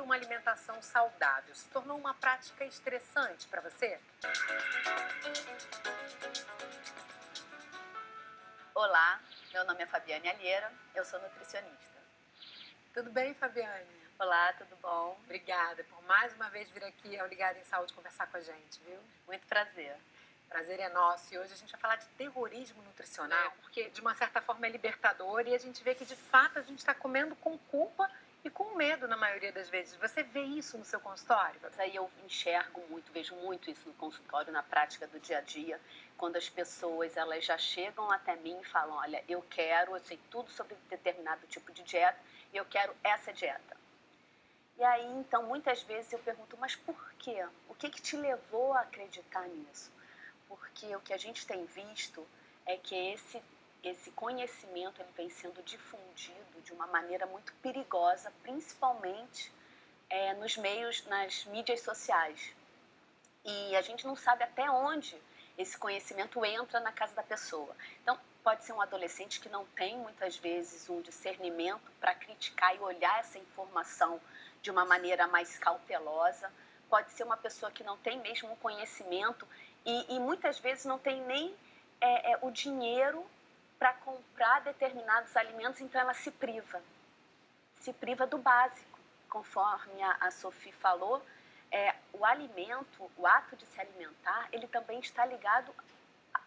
uma alimentação saudável se tornou uma prática estressante para você? Olá, meu nome é Fabiane Alheira, eu sou nutricionista. Tudo bem, Fabiane? Olá, tudo bom? Obrigada por mais uma vez vir aqui ao Ligado em Saúde conversar com a gente, viu? Muito prazer. Prazer é nosso. E hoje a gente vai falar de terrorismo nutricional, porque de uma certa forma é libertador e a gente vê que de fato a gente está comendo com culpa e com medo na maioria das vezes. Você vê isso no seu consultório? Mas aí eu enxergo muito, vejo muito isso no consultório, na prática do dia a dia, quando as pessoas elas já chegam até mim e falam, olha, eu sei tudo sobre determinado tipo de dieta e eu quero essa dieta. E aí, então, muitas vezes eu pergunto, mas por quê? O que te levou a acreditar nisso? Porque o que a gente tem visto é que esse conhecimento ele vem sendo difundido de uma maneira muito perigosa, principalmente nos meios, nas mídias sociais. E a gente não sabe até onde esse conhecimento entra na casa da pessoa. Então, pode ser um adolescente que não tem, muitas vezes, um discernimento para criticar e olhar essa informação de uma maneira mais cautelosa. Pode ser uma pessoa que não tem mesmo um conhecimento e muitas vezes não tem nem o dinheiro para comprar determinados alimentos, então ela se priva do básico. Conforme a Sophie falou, o alimento, o ato de se alimentar, ele também está ligado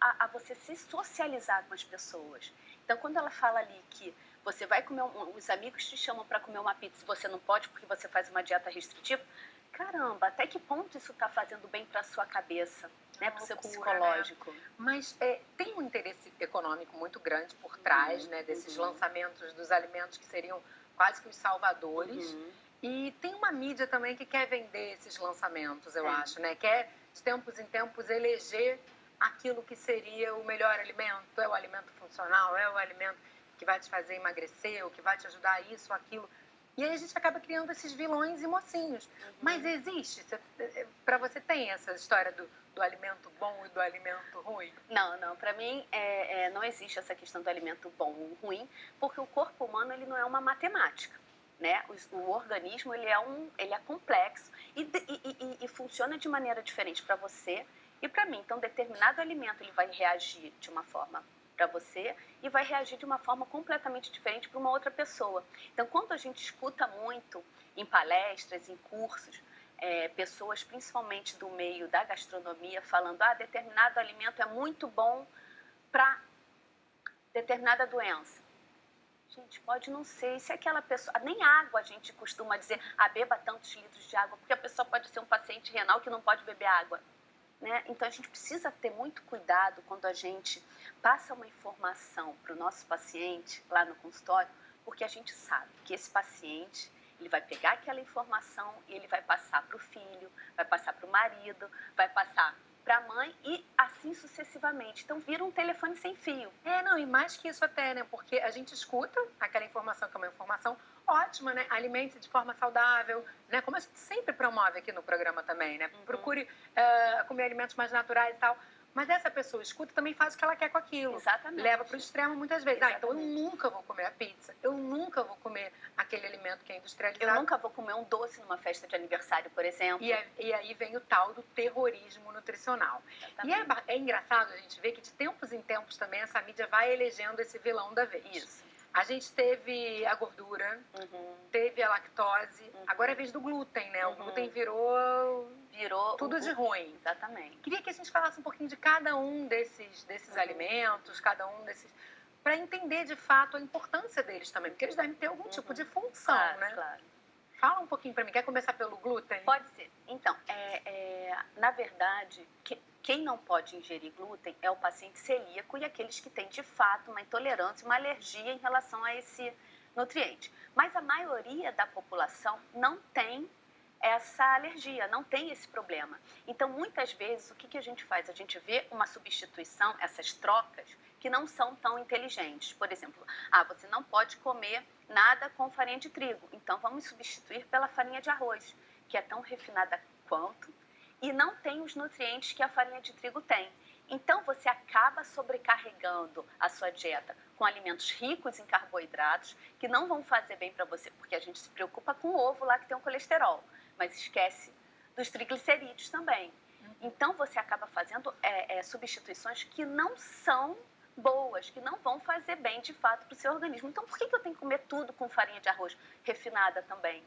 a você se socializar com as pessoas. Então, quando ela fala ali que você vai comer, os amigos te chamam para comer uma pizza e você não pode porque você faz uma dieta restritiva, caramba, até que ponto isso está fazendo bem para a sua cabeça, né, para o seu psicológico? Né? Mas tem um interesse econômico muito grande por trás, né, desses lançamentos dos alimentos que seriam quase que os salvadores. E tem uma mídia também que quer vender esses lançamentos, eu acho, né? Quer, de tempos em tempos, eleger aquilo que seria o melhor alimento. É o alimento funcional, é o alimento que vai te fazer emagrecer, ou que vai te ajudar a isso, aquilo. E aí a gente acaba criando esses vilões e mocinhos. Mas existe? Para você tem essa história do alimento bom e do alimento ruim? Não. Para mim, não existe essa questão do alimento bom ou ruim, porque o corpo humano ele não é uma matemática. Né? O organismo ele é complexo e funciona de maneira diferente para você e para mim. Então, determinado alimento ele vai reagir de uma forma para você e vai reagir de uma forma completamente diferente para uma outra pessoa. Então, quando a gente escuta muito em palestras, em cursos, pessoas principalmente do meio da gastronomia falando determinado alimento é muito bom para determinada doença. Gente, pode não ser. E se aquela pessoa... Nem água a gente costuma dizer, beba tantos litros de água, porque a pessoa pode ser um paciente renal que não pode beber água. Né? Então, a gente precisa ter muito cuidado quando a gente passa uma informação para o nosso paciente lá no consultório, porque a gente sabe que esse paciente ele vai pegar aquela informação e ele vai passar para o filho, vai passar para o marido, vai passar para a mãe e assim sucessivamente. Então, vira um telefone sem fio. E mais que isso até, né? Porque a gente escuta aquela informação que é uma informação ótima, né? Alimente-se de forma saudável, né? Como a gente sempre promove aqui no programa também, né? Procure comer alimentos mais naturais e tal. Mas essa pessoa escuta e também faz o que ela quer com aquilo. Exatamente. Leva para o extremo muitas vezes. Exatamente. Então eu nunca vou comer a pizza. Eu nunca vou comer aquele alimento que é industrializado. Eu nunca vou comer um doce numa festa de aniversário, por exemplo. E aí vem o tal do terrorismo nutricional. Exatamente. E é engraçado a gente ver que de tempos em tempos também essa mídia vai elegendo esse vilão da vez. Isso. A gente teve a gordura, teve a lactose, agora é a vez do glúten, né? O glúten virou tudo de ruim. Exatamente. Queria que a gente falasse um pouquinho de cada um desses alimentos, cada um desses... para entender de fato a importância deles também, porque eles devem ter algum tipo de função, né? Claro. Fala um pouquinho para mim. Quer começar pelo glúten? Pode ser. Então, na verdade, quem não pode ingerir glúten é o paciente celíaco e aqueles que têm, de fato, uma intolerância, uma alergia em relação a esse nutriente. Mas a maioria da população não tem essa alergia, não tem esse problema. Então, muitas vezes, o que a gente faz? A gente vê uma substituição, essas trocas, que não são tão inteligentes. Por exemplo, você não pode comer nada com farinha de trigo, então vamos substituir pela farinha de arroz, que é tão refinada quanto e não tem os nutrientes que a farinha de trigo tem. Então, você acaba sobrecarregando a sua dieta com alimentos ricos em carboidratos que não vão fazer bem para você, porque a gente se preocupa com o ovo lá que tem o colesterol, mas esquece dos triglicerídeos também. Então, você acaba fazendo substituições que não são boas, que não vão fazer bem de fato para o seu organismo. Então, por que eu tenho que comer tudo com farinha de arroz refinada também?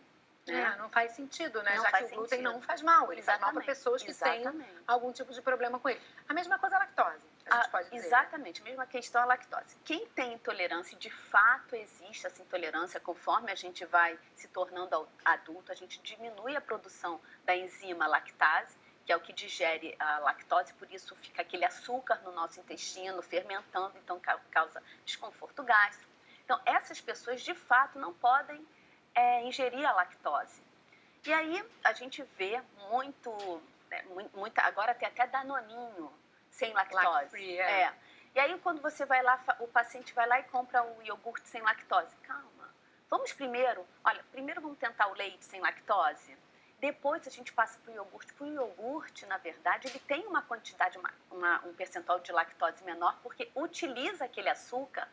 Não faz sentido, né? Não Já faz que o glúten sentido. não faz mal, ele faz mal para Exatamente, pessoas que têm exatamente. algum tipo de problema com ele. A mesma coisa a lactose, a gente pode dizer. Exatamente, mesma questão a lactose. Quem tem intolerância, de fato existe essa intolerância, conforme a gente vai se tornando adulto, a gente diminui a produção da enzima lactase, que é o que digere a lactose, por isso fica aquele açúcar no nosso intestino, fermentando, então causa desconforto gástrico. Então, essas pessoas, de fato, não podem ingerir a lactose. E aí, a gente vê agora tem até Danoninho sem lactose. Free, E aí, quando você vai lá, o paciente vai lá e compra o iogurte sem lactose. Calma, primeiro vamos tentar o leite sem lactose, depois a gente passa para o iogurte. Para o iogurte, na verdade, ele tem uma quantidade, um percentual de lactose menor, porque utiliza aquele açúcar,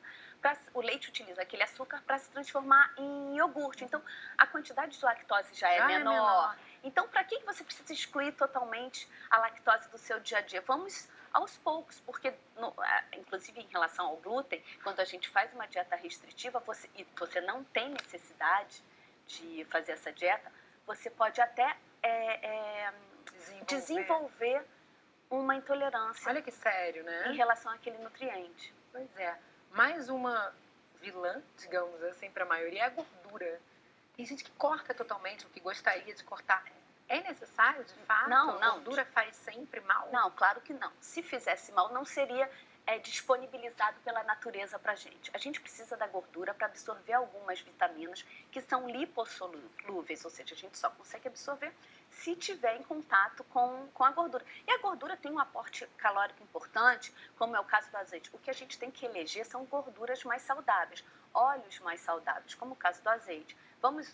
o leite utiliza aquele açúcar para se transformar em iogurte. Então, a quantidade de lactose já é menor. Então, para que você precisa excluir totalmente a lactose do seu dia a dia? Vamos aos poucos, porque, inclusive em relação ao glúten, quando a gente faz uma dieta restritiva e você não tem necessidade de fazer essa dieta, você pode até desenvolver uma intolerância. Olha que sério, né? Em relação àquele nutriente. Pois é. Mais uma vilã, digamos assim, para a maioria é a gordura. Tem gente que corta totalmente o que gostaria de cortar. É necessário, de fato? Não. A gordura faz sempre mal? Não, claro que não. Se fizesse mal, não seria disponibilizado pela natureza para a gente. A gente precisa da gordura para absorver algumas vitaminas que são lipossolúveis, ou seja, a gente só consegue absorver se tiver em contato com a gordura. E a gordura tem um aporte calórico importante, como é o caso do azeite. O que a gente tem que eleger são gorduras mais saudáveis, óleos mais saudáveis, como o caso do azeite. Vamos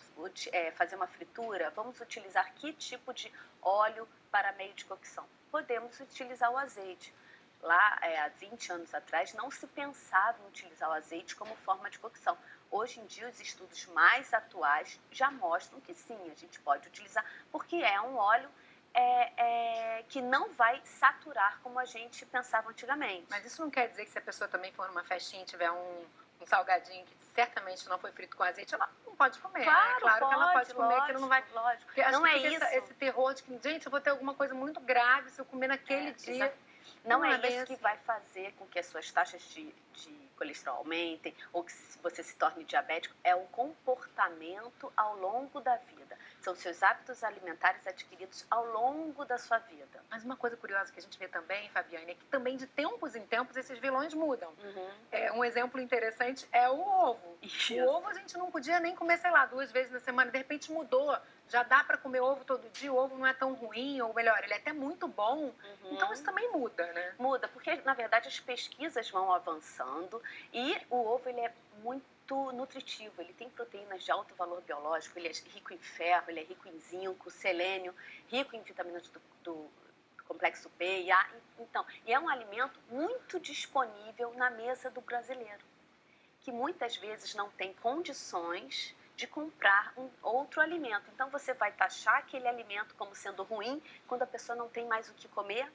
fazer uma fritura? Vamos utilizar que tipo de óleo para meio de cocção? Podemos utilizar o azeite. Lá, há 20 anos atrás, não se pensava em utilizar o azeite como forma de cocção. Hoje em dia, os estudos mais atuais já mostram que sim, a gente pode utilizar, porque é um óleo que não vai saturar como a gente pensava antigamente. Mas isso não quer dizer que se a pessoa também for numa festinha e tiver um salgadinho que certamente não foi frito com azeite, ela não pode comer. Claro, claro que ela pode comer, lógico, que não vai... Lógico. Porque não é isso. Esse terror de que, gente, eu vou ter alguma coisa muito grave se eu comer naquele dia. Não é isso que vai fazer com que as suas taxas de colesterol aumentem ou que você se torne diabético. É o comportamento ao longo da vida. São seus hábitos alimentares adquiridos ao longo da sua vida. Mas uma coisa curiosa que a gente vê também, Fabiane, é que também de tempos em tempos esses vilões mudam. Um exemplo interessante é o ovo. Isso. O ovo a gente não podia nem comer, 2 vezes na semana. De repente mudou. Já dá para comer ovo todo dia, o ovo não é tão ruim, ou melhor, ele é até muito bom. Então isso também muda, né? Muda, porque na verdade as pesquisas vão avançando e o ovo ele é muito nutritivo, ele tem proteínas de alto valor biológico, ele é rico em ferro, ele é rico em zinco, selênio, rico em vitaminas do complexo B e A. Então, e é um alimento muito disponível na mesa do brasileiro, que muitas vezes não tem condições de comprar um outro alimento. Então, você vai taxar aquele alimento como sendo ruim quando a pessoa não tem mais o que comer.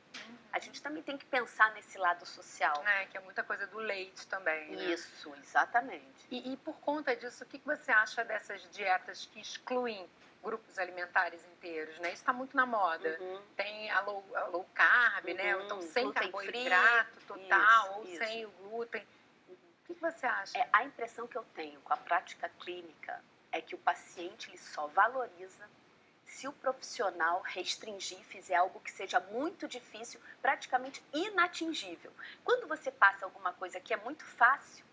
A gente também tem que pensar nesse lado social. Que é muita coisa do leite também, né? Isso, exatamente. E por conta disso, o que você acha dessas dietas que excluem grupos alimentares inteiros, né? Isso está muito na moda. Tem a low carb, né? Ou então sem carboidrato total, ou sem o glúten. O que você acha? A impressão que eu tenho com a prática clínica é que o paciente ele só valoriza se o profissional restringir, fizer algo que seja muito difícil, praticamente inatingível. Quando você passa alguma coisa que é muito fácil,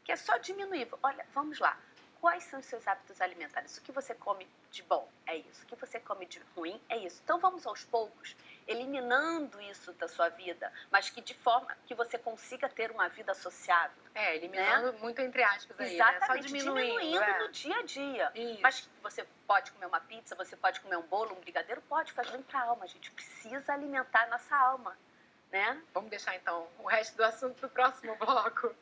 que é só diminuir, olha, vamos lá, quais são os seus hábitos alimentares? O que você come de bom é isso, o que você come de ruim é isso. Então vamos aos poucos, eliminando isso da sua vida, mas que de forma que você consiga ter uma vida sociável. Eliminando muito entre aspas aí, exatamente, né? Só diminuindo no dia a dia. Isso. Mas você pode comer uma pizza, você pode comer um bolo, um brigadeiro, pode fazer bem para a alma. A gente precisa alimentar a nossa alma, né? Vamos deixar, então, o resto do assunto para o próximo bloco.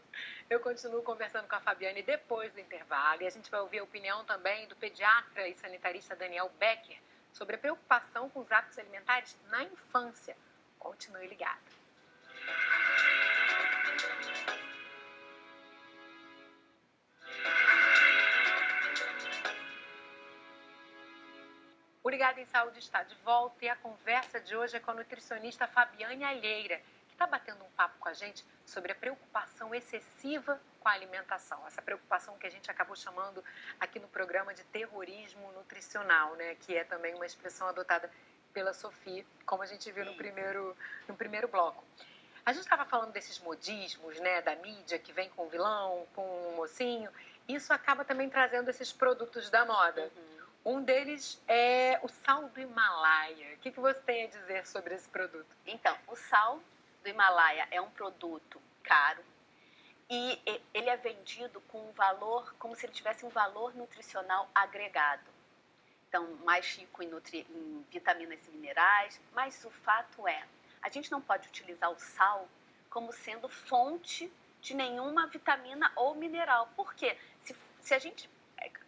Eu continuo conversando com a Fabiane depois do intervalo e a gente vai ouvir a opinião também do pediatra e sanitarista Daniel Becker sobre a preocupação com os hábitos alimentares na infância. Continue ligado. O Ligado em Saúde está de volta e a conversa de hoje é com a nutricionista Fabiane Alheira, que está batendo um papo com a gente sobre a preocupação excessiva com a alimentação. Essa preocupação que a gente acabou chamando aqui no programa de terrorismo nutricional, né? Que é também uma expressão adotada pela Sofia, como a gente viu no primeiro bloco. A gente estava falando desses modismos, né? Da mídia que vem com o vilão, com o mocinho. Isso acaba também trazendo esses produtos da moda. Um deles é o sal do Himalaia. O que você tem a dizer sobre esse produto? Então, o sal do Himalaia é um produto caro e ele é vendido com um valor, como se ele tivesse um valor nutricional agregado. Então, mais rico em vitaminas e minerais, mas o fato é, a gente não pode utilizar o sal como sendo fonte de nenhuma vitamina ou mineral. Por quê? Se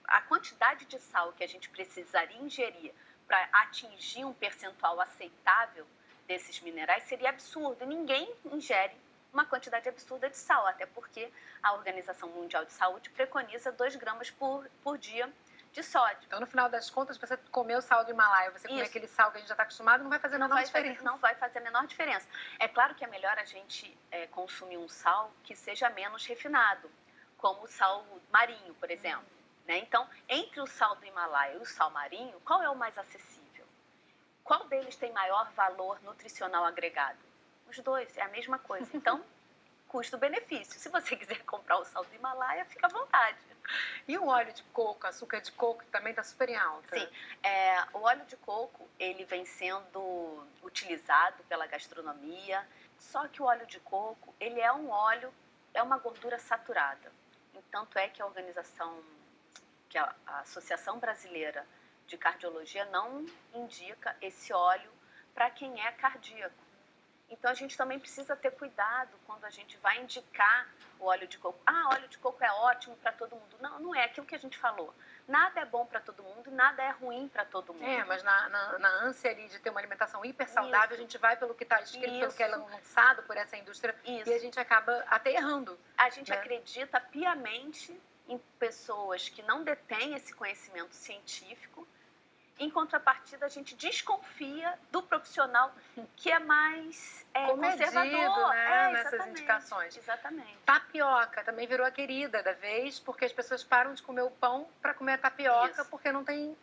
a quantidade de sal que a gente precisaria ingerir para atingir um percentual aceitável desses minerais seria absurdo. E ninguém ingere uma quantidade absurda de sal, até porque a Organização Mundial de Saúde preconiza 2 gramas por dia de sódio. Então, no final das contas, você comer o sal do Himalaia, você comer aquele sal que a gente já está acostumado, não vai fazer a menor diferença. Não vai fazer a menor diferença. É claro que é melhor a gente consumir um sal que seja menos refinado, como o sal marinho, por exemplo. Né? Então, entre o sal do Himalaia e o sal marinho, qual é o mais acessível? Qual deles tem maior valor nutricional agregado? Os dois, é a mesma coisa. Então, custo-benefício. Se você quiser comprar o sal do Himalaia, fica à vontade. E o óleo de coco, açúcar de coco, que também está super em alta? Sim, o óleo de coco, ele vem sendo utilizado pela gastronomia, só que o óleo de coco, ele é um óleo, é uma gordura saturada. Tanto é que a Associação Brasileira de Cardiologia não indica esse óleo para quem é cardíaco. Então, a gente também precisa ter cuidado quando a gente vai indicar o óleo de coco. Óleo de coco é ótimo para todo mundo. Não, não é aquilo que a gente falou. Nada é bom para todo mundo e nada é ruim para todo mundo. Mas na ânsia ali de ter uma alimentação hiper saudável, a gente vai pelo que está escrito, pelo que é lançado por essa indústria e a gente acaba até errando. A gente acredita piamente em pessoas que não detêm esse conhecimento científico. Em contrapartida, a gente desconfia do profissional que é mais conservador, né, nessas indicações. Exatamente. Tapioca também virou a querida da vez, porque as pessoas param de comer o pão para comer a tapioca, porque não tem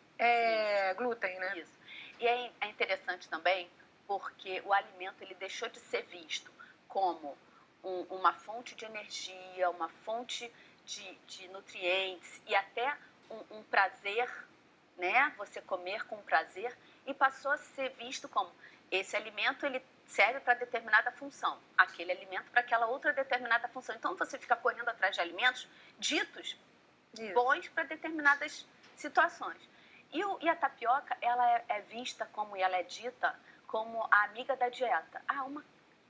glúten, né? Isso. E é interessante também, porque o alimento ele deixou de ser visto como uma fonte de energia, uma fonte de nutrientes e até um prazer, né? Você comer com prazer, e passou a ser visto como esse alimento ele serve para determinada função, aquele alimento para aquela outra determinada função. Então você fica correndo atrás de alimentos ditos bons para determinadas situações. E a tapioca, ela é vista como, e ela é dita como a amiga da dieta.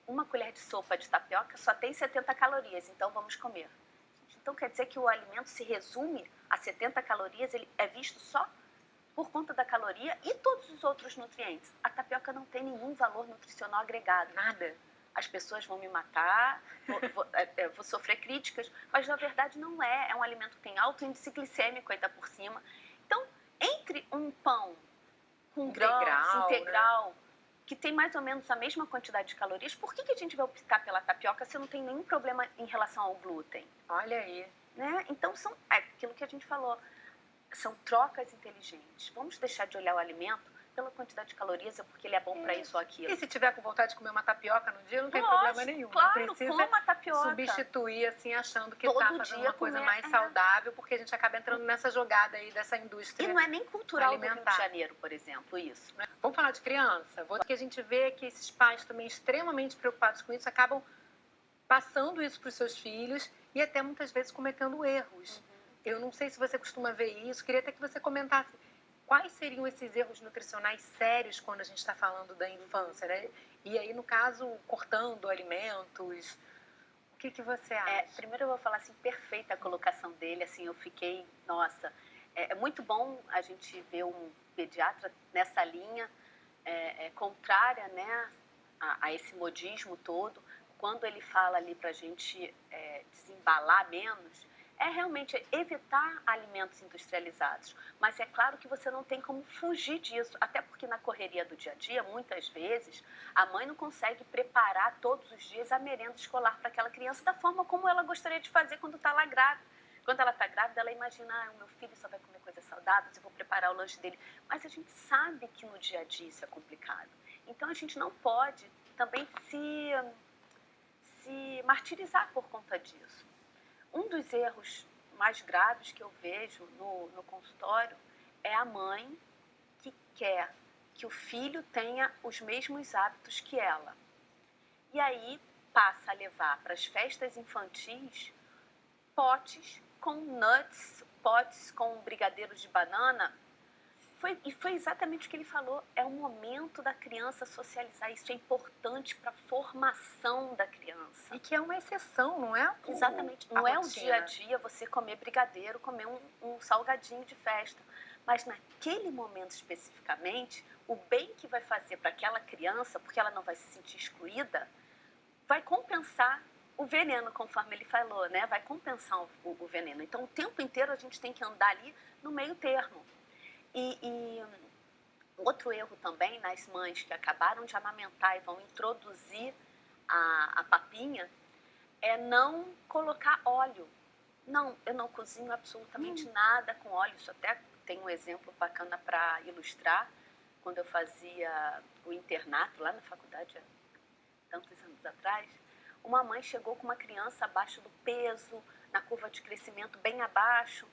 Uma colher de sopa de tapioca só tem 70 calorias, então vamos comer. Então quer dizer que o alimento se resume a 70 calorias, ele é visto só por conta da caloria e todos os outros nutrientes. A tapioca não tem nenhum valor nutricional agregado. Nada. As pessoas vão me matar, vou sofrer críticas, mas na verdade não é. É um alimento que tem alto índice glicêmico ainda por cima. Então, entre um pão com grãos, integral, né, que tem mais ou menos a mesma quantidade de calorias, por que a gente vai optar pela tapioca se não tem nenhum problema em relação ao glúten? Olha aí. Né? Então, é aquilo que a gente falou. São trocas inteligentes. Vamos deixar de olhar o alimento pela quantidade de calorias, ou porque ele é bom para isso ou aquilo. E se tiver com vontade de comer uma tapioca no dia, não tem problema nenhum. Claro, não precisa coma tapioca. substituir assim, achando que está fazendo uma coisa mais saudável, porque a gente acaba entrando nessa jogada aí dessa indústria. E não é nem cultural do Rio de Janeiro, por exemplo, isso. Vamos falar de criança? Porque a gente vê que esses pais também extremamente preocupados com isso acabam passando isso para os seus filhos e até muitas vezes cometendo erros. Eu não sei se você costuma ver isso, queria até que você comentasse quais seriam esses erros nutricionais sérios quando a gente está falando da infância, né? E aí, no caso, cortando alimentos, o que você acha? Primeiro eu vou falar assim, perfeita a colocação dele, assim, eu fiquei, nossa, é muito bom a gente ver um pediatra nessa linha contrária, né, a esse modismo todo, quando ele fala ali para a gente desembalar menos, realmente evitar alimentos industrializados. Mas é claro que você não tem como fugir disso, até porque na correria do dia a dia, muitas vezes, a mãe não consegue preparar todos os dias a merenda escolar para aquela criança da forma como ela gostaria de fazer quando está lá grávida. Quando ela está grávida, ela imagina, o meu filho só vai comer coisas saudáveis, eu vou preparar o lanche dele. Mas a gente sabe que no dia a dia isso é complicado. Então a gente não pode também se martirizar por conta disso. Um dos erros mais graves que eu vejo no consultório é a mãe que quer que o filho tenha os mesmos hábitos que ela. E aí passa a levar para as festas infantis potes com nuts, potes com brigadeiros de banana. Foi exatamente o que ele falou, é o momento da criança socializar, isso é importante para a formação da criança. E que é uma exceção, não é? Exatamente, não é o dia a dia você comer brigadeiro, comer um salgadinho de festa, mas naquele momento especificamente, o bem que vai fazer para aquela criança, porque ela não vai se sentir excluída, vai compensar o veneno, conforme ele falou, né? Vai compensar o veneno. Então, o tempo inteiro a gente tem que andar ali no meio termo. E outro erro também nas mães que acabaram de amamentar e vão introduzir a papinha é não colocar óleo. Não, eu não cozinho absolutamente nada com óleo. Isso até tem um exemplo bacana para ilustrar. Quando eu fazia o internato lá na faculdade, há tantos anos atrás, uma mãe chegou com uma criança abaixo do peso, na curva de crescimento bem abaixo.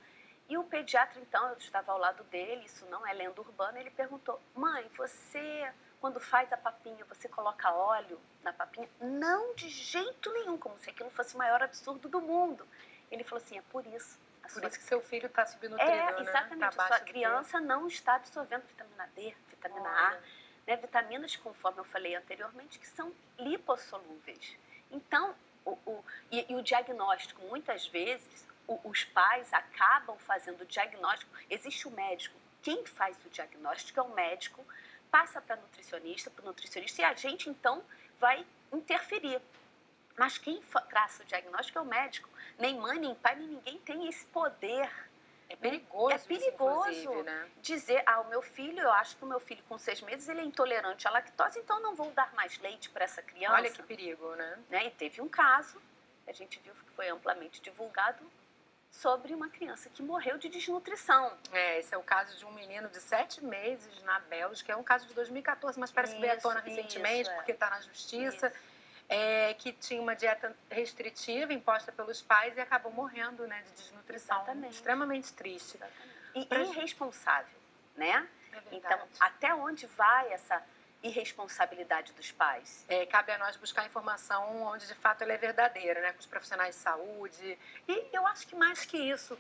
E o pediatra, então, eu estava ao lado dele, isso não é lenda urbana, ele perguntou, mãe, você, quando faz a papinha, você coloca óleo na papinha? Não, de jeito nenhum, como se aquilo fosse o maior absurdo do mundo. Ele falou assim, é por isso. Por isso que seu filho está subnutrido, né? Exatamente, Tá a sua criança não está absorvendo vitamina D, vitamina A, né? Vitaminas, conforme eu falei anteriormente, que são lipossolúveis. Então, o diagnóstico, muitas vezes, os pais acabam fazendo o diagnóstico, existe o médico, quem faz o diagnóstico é o médico, passa para o nutricionista, e a gente, então, vai interferir. Mas quem traça o diagnóstico é o médico. Nem mãe, nem pai, nem ninguém tem esse poder. É perigoso, isso, né? Dizer, o meu filho, eu acho que o meu filho com 6 meses, ele é intolerante à lactose, então não vou dar mais leite para essa criança. Olha que perigo, né? E teve um caso, a gente viu que foi amplamente divulgado, sobre uma criança que morreu de desnutrição. Esse é o caso de um menino de 7 meses na Bélgica, é um caso de 2014, mas parece que veio à tona recentemente, porque está na justiça. Que tinha uma dieta restritiva imposta pelos pais e acabou morrendo, né, de desnutrição. Exatamente. Extremamente triste. E irresponsável, né? Então, até onde vai essa irresponsabilidade dos pais? Cabe a nós buscar informação onde de fato ela é verdadeira, né, com os profissionais de saúde. E eu acho que mais que isso,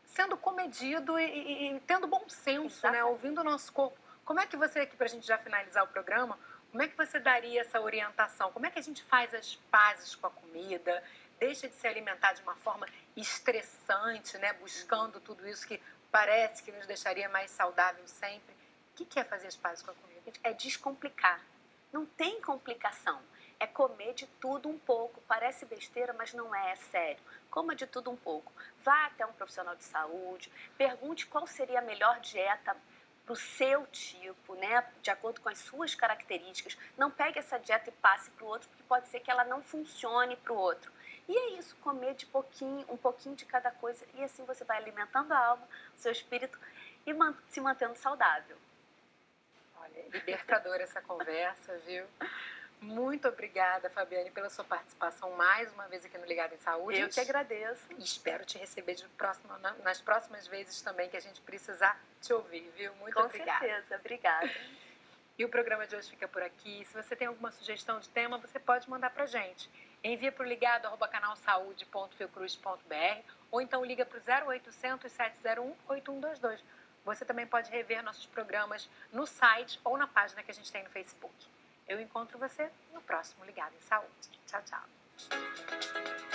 sendo comedido e tendo bom senso, né, ouvindo o nosso corpo. Como é que você, aqui para a gente já finalizar o programa, como é que você daria essa orientação? Como é que a gente faz as pazes com a comida? Deixa de se alimentar de uma forma estressante, né? Buscando tudo isso que parece que nos deixaria mais saudável sempre. O que é fazer as pazes com a comida? É descomplicar. Não tem complicação. É comer de tudo um pouco. Parece besteira, mas não é sério. Coma de tudo um pouco. Vá até um profissional de saúde. Pergunte qual seria a melhor dieta para o seu tipo, né? De acordo com as suas características. Não pegue essa dieta e passe para o outro, porque pode ser que ela não funcione para o outro. E é isso, comer de um pouquinho de cada coisa. E assim você vai alimentando a alma, o seu espírito e se mantendo saudável. Olha, libertadora essa conversa, viu? Muito obrigada, Fabiane, pela sua participação mais uma vez aqui no Ligado em Saúde. Eu que agradeço. E espero te receber nas próximas vezes também que a gente precisar te ouvir, viu? Muito obrigada. Com certeza, obrigada. E o programa de hoje fica por aqui. Se você tem alguma sugestão de tema, você pode mandar pra gente. Envia para o ligado@canalsaude.fiocruz.br ou então liga para o 0800 701 8122. Você também pode rever nossos programas no site ou na página que a gente tem no Facebook. Eu encontro você no próximo Ligado em Saúde. Tchau, tchau.